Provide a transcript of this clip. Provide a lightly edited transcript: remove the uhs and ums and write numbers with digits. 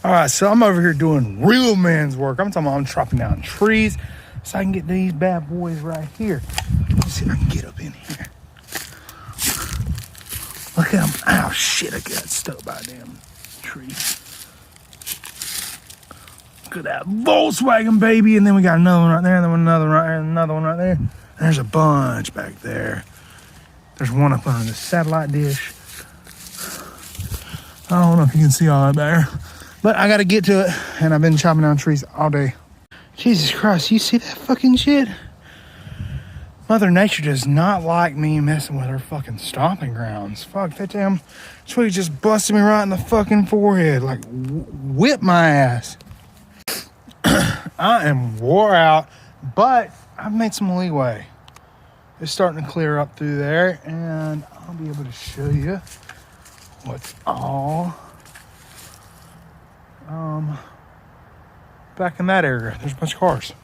All right, so I'm over here doing real man's work. I'm talking about I'm chopping down trees so I can get these bad boys right here. Let's see if I can get up in here. Look at them. Oh, shit, I got stuck by a damn tree. Look at that Volkswagen, baby. And then we got another one right there, and then another one right there, and another one right there. And there's a bunch back there. There's one up under the satellite dish. I don't know if you can see all that back there. But I got to get to it, and I've been chopping down trees all day. Jesus Christ, you see that fucking shit? Mother Nature does not like me messing with her fucking stomping grounds. Fuck, that damn tree just busted me right in the fucking forehead. Like, whip my ass. I am wore out, but I've made some leeway. It's starting to clear up through there, and I'll be able to show you what's all back in that area. There's a bunch of cars.